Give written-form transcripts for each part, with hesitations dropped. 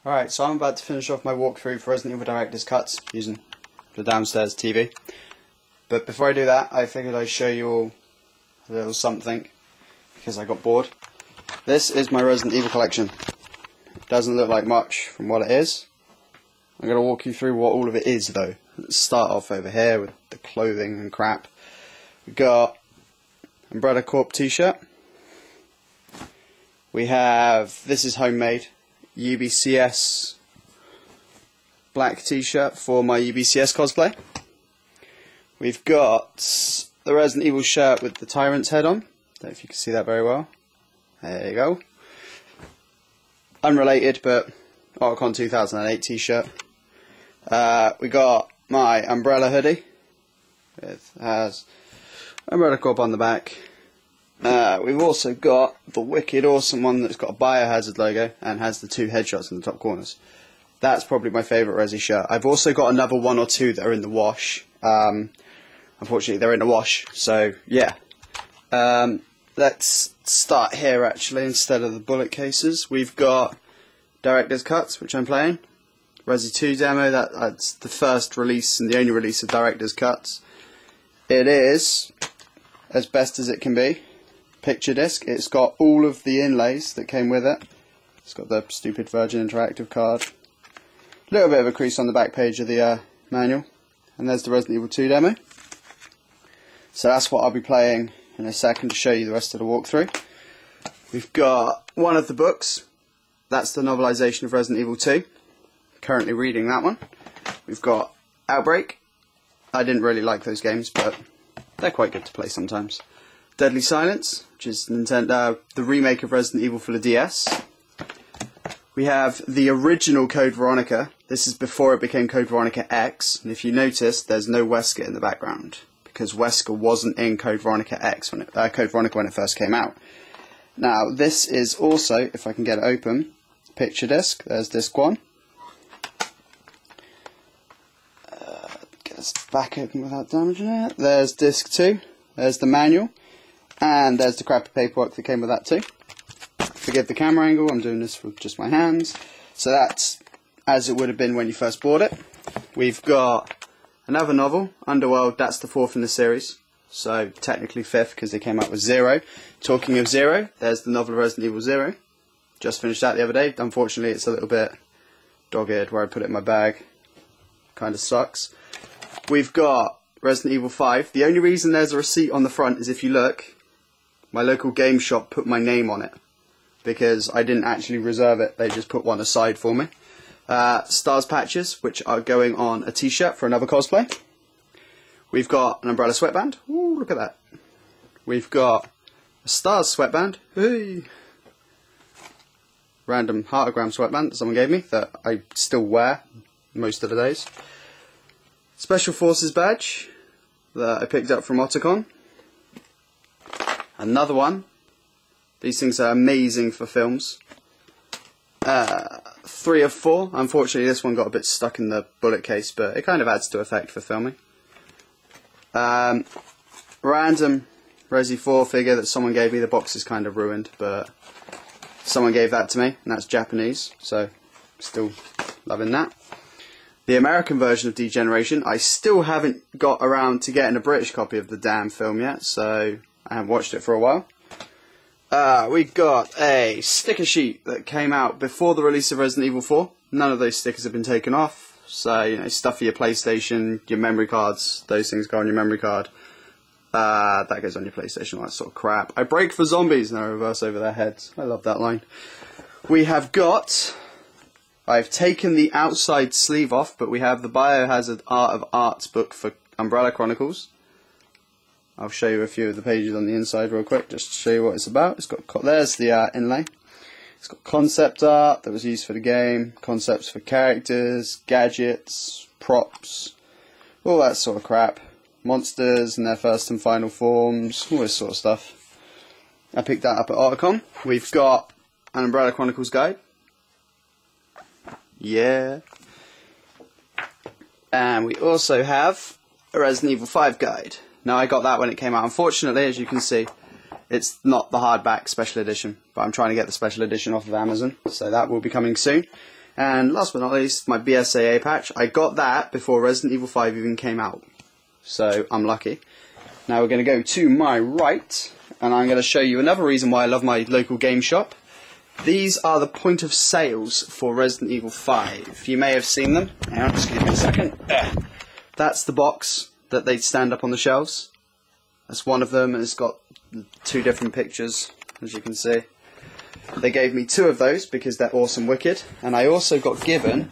Alright, so I'm about to finish off my walkthrough for Resident Evil Director's Cuts using the downstairs TV. But before I do that, I figured I'd show you all a little something, because I got bored. This is my Resident Evil collection. It doesn't look like much from what it is. I'm going to walk you through what all of it is though. Let's start off over here with the clothing and crap. We got Umbrella Corp t-shirt. We have, this is homemade, UBCS black t-shirt for my UBCS cosplay. We've got the Resident Evil shirt with the Tyrant's head on. Don't know if you can see that very well. There you go. Unrelated, but Archon 2008 t-shirt. We got my Umbrella hoodie. It has Umbrella Corp on the back. We've also got the wicked awesome one that's got a Biohazard logo and has the two headshots in the top corners. That's probably my favourite Resi shirt. I've also got another one or two that are in the wash. Unfortunately they're in the wash, so yeah. Let's start here actually instead of the bullet cases. We've got Director's Cuts, which I'm playing. Resi 2 demo, that's the first release and the only release of Director's Cuts. It is as best as it can be. Picture disc. It's got all of the inlays that came with it. It's got the stupid Virgin Interactive card. A little bit of a crease on the back page of the manual. And there's the Resident Evil 2 demo. So that's what I'll be playing in a second to show you the rest of the walkthrough. We've got one of the books. That's the novelization of Resident Evil 2. Currently reading that one. We've got Outbreak. I didn't really like those games, but they're quite good to play sometimes. Deadly Silence, which is the remake of Resident Evil for the DS. We have the original Code Veronica. This is before it became Code Veronica X, and if you notice, there's no Wesker in the background, because Wesker wasn't in Code Veronica X when Code Veronica when it first came out. Now, this is also, if I can get it open, picture disc. There's disc 1. Get this back open without damaging it. There's disc 2. There's the manual. And there's the crappy paperwork that came with that too. Forgive the camera angle, I'm doing this with just my hands. So that's as it would have been when you first bought it. We've got another novel, Underworld, that's the 4th in the series. So technically 5th because they came out with 0. Talking of 0, there's the novel Resident Evil 0. Just finished that the other day. Unfortunately it's a little bit dog-eared where I put it in my bag. Kind of sucks. We've got Resident Evil 5. The only reason there's a receipt on the front is if you look, my local game shop put my name on it because I didn't actually reserve it, they just put one aside for me. Stars patches, which are going on a t-shirt for another cosplay. We've got an Umbrella sweatband. Ooh, look at that. We've got a Stars sweatband. Hey. Random heartogram sweatband that someone gave me that I still wear most of the days. Special Forces badge that I picked up from Otacon. Another one. These things are amazing for films. 3 of 4. Unfortunately, this one got a bit stuck in the bullet case, but it kind of adds to effect for filming. Random Resi 4 figure that someone gave me. The box is kind of ruined, but someone gave that to me, and that's Japanese, so still loving that. The American version of Degeneration. I still haven't got around to getting a British copy of the damn film yet, so I haven't watched it for a while. We got a sticker sheet that came out before the release of Resident Evil 4. None of those stickers have been taken off. So, you know, stuff for your PlayStation, your memory cards, those things go on your memory card. That goes on your PlayStation, all that sort of crap. I break for zombies and I reverse over their heads. I love that line. We have got... I've taken the outside sleeve off, but we have the Biohazard Art of Arts book for Umbrella Chronicles. I'll show you a few of the pages on the inside real quick, just to show you what it's about. It's got there's the inlay. It's got concept art that was used for the game, concepts for characters, gadgets, props, all that sort of crap. Monsters and their first and final forms, all this sort of stuff. I picked that up at Otacon. We've got an Umbrella Chronicles guide. Yeah. And we also have a Resident Evil 5 guide. Now, I got that when it came out. Unfortunately, as you can see, it's not the hardback special edition, but I'm trying to get the special edition off of Amazon, so that will be coming soon. And last but not least, my BSAA patch. I got that before Resident Evil 5 even came out, so I'm lucky. Now we're going to go to my right, and I'm going to show you another reason why I love my local game shop. These are the point of sales for Resident Evil 5. You may have seen them. Hang on, just give me a second. That's the box that they stand up on the shelves. That's one of them, and it's got 2 different pictures, as you can see. They gave me 2 of those because they're awesome wicked, and I also got given,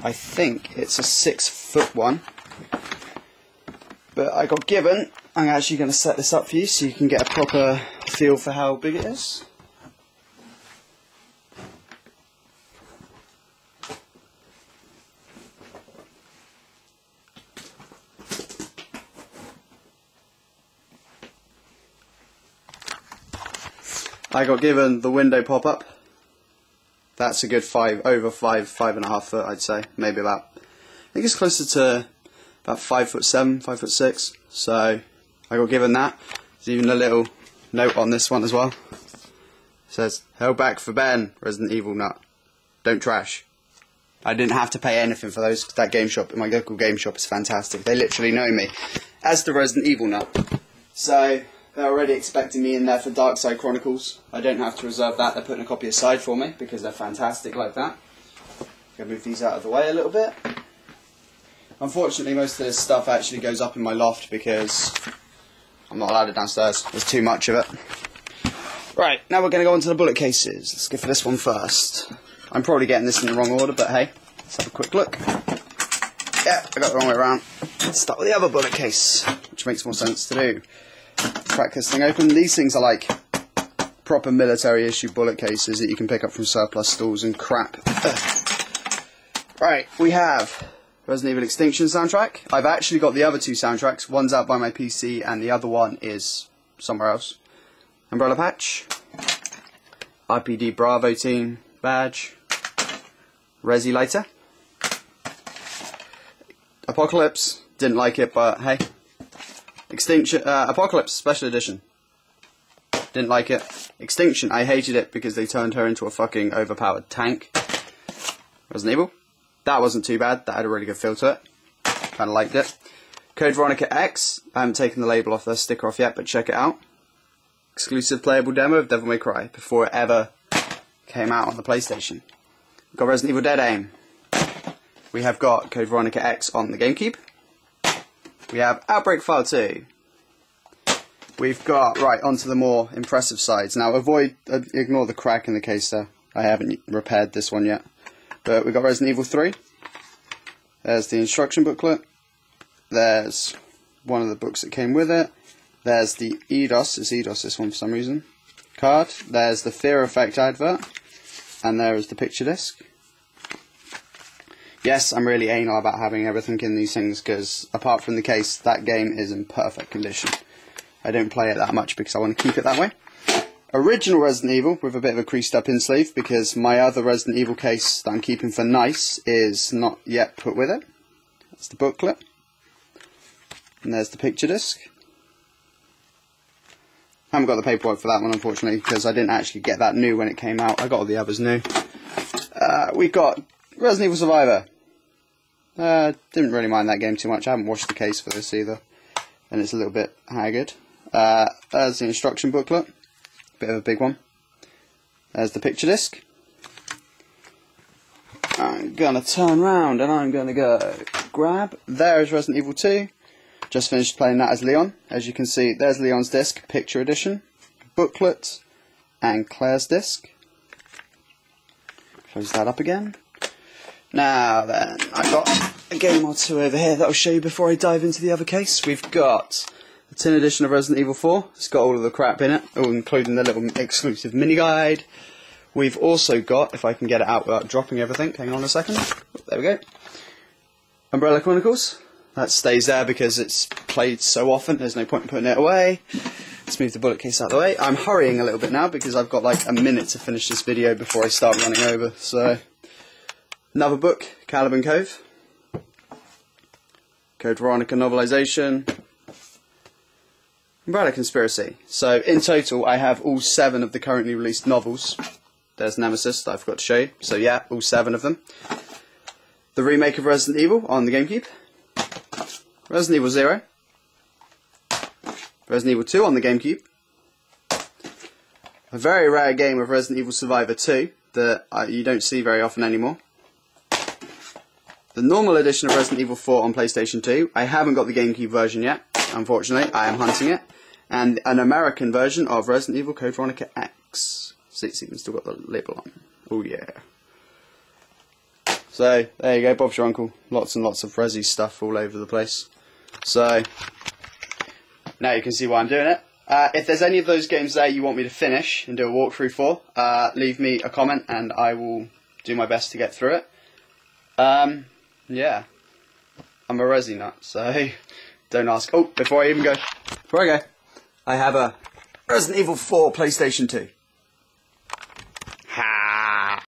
I think it's a 6-foot one, but I got given, I'm actually going to set this up for you so you can get a proper feel for how big it is. I got given the window pop-up. That's a good 5.5 foot, I'd say. Maybe about, I think it's closer to about 5'7", 5'6". So I got given that. There's even a little note on this one as well. It says, "Held back for Ben, Resident Evil nut. Don't trash." I didn't have to pay anything for those. That game shop, my local game shop, is fantastic. They literally know me as the Resident Evil nut. So they're already expecting me in there for Dark Side Chronicles. I don't have to reserve that. They're putting a copy aside for me because they're fantastic like that. Gonna move these out of the way a little bit. Unfortunately, most of this stuff actually goes up in my loft because I'm not allowed it downstairs. There's too much of it. Right, now we're going to go on to the bullet cases. Let's go for this one first. I'm probably getting this in the wrong order, but hey, let's have a quick look. Yeah, I got the wrong way around. Let's start with the other bullet case, which makes more sense to do. Crack this thing open. These things are like proper military issue bullet cases that you can pick up from surplus stores and crap. Right, we have Resident Evil Extinction soundtrack. I've actually got the other 2 soundtracks. One's out by my PC and the other one is somewhere else. Umbrella patch. RPD Bravo team badge. Resi lighter. Apocalypse. Didn't like it, but hey. Extinction, Apocalypse Special Edition. Didn't like it. Extinction, I hated it because they turned her into a fucking overpowered tank. Resident Evil. That wasn't too bad. That had a really good feel to it. Kind of liked it. Code Veronica X. I haven't taken the label off the sticker off yet, but check it out. Exclusive playable demo of Devil May Cry before it ever came out on the PlayStation. We've got Resident Evil Dead Aim. We have got Code Veronica X on the GameCube. We have Outbreak File 2. We've got, right, onto the more impressive sides. Now, ignore the crack in the case there. I haven't repaired this one yet. But we've got Resident Evil 3. There's the instruction booklet. There's one of the books that came with it. There's the EDOS, it's EDOS this one for some reason, card. There's the Fear Effect advert. And there is the picture disc. Yes, I'm really anal about having everything in these things because, apart from the case, that game is in perfect condition. I don't play it that much because I want to keep it that way. Original Resident Evil with a bit of a creased up in sleeve because my other Resident Evil case that I'm keeping for nice is not yet put with it. That's the booklet. And there's the picture disc. I haven't got the paperwork for that one, unfortunately, because I didn't actually get that new when it came out. I got all the others new. We've got Resident Evil Survivor. Didn't really mind that game too much. I haven't washed the case for this either, and it's a little bit haggard. There's the instruction booklet, bit of a big one. There's the picture disc. I'm gonna turn round and I'm gonna go grab. There's Resident Evil 2. Just finished playing that as Leon. As you can see, there's Leon's disc, picture edition, booklet, and Claire's disc. Close that up again. Now then, I've got a game or 2 over here that I'll show you before I dive into the other case. We've got the tin edition of Resident Evil 4. It's got all of the crap in it, including the little exclusive mini guide. We've also got, if I can get it out without dropping everything, hang on a second. There we go. Umbrella Chronicles. That stays there because it's played so often, there's no point in putting it away. Let's move the bullet case out of the way. I'm hurrying a little bit now because I've got like a minute to finish this video before I start running over. So, another book, Caliban Cove. Code Veronica novelisation. Umbrella Conspiracy. So in total I have all 7 of the currently released novels. there's Nemesis that I forgot to show you. So yeah, all 7 of them. The remake of Resident Evil on the GameCube. Resident Evil 0. Resident Evil 2 on the GameCube. A very rare game of Resident Evil Survivor 2 that you don't see very often anymore. The normal edition of Resident Evil 4 on PlayStation 2. I haven't got the GameCube version yet, unfortunately. I am hunting it. And an American version of Resident Evil Code Veronica X. See, it's still got the label on. Oh yeah. So, there you go, Bob's your uncle. Lots and lots of Resi stuff all over the place. So, now you can see why I'm doing it. If there's any of those games there you want me to finish and do a walkthrough for, leave me a comment and I will do my best to get through it. Yeah. I'm a Resi nut, so don't ask. Oh, before I go, I have a Resident Evil 4 PlayStation 2.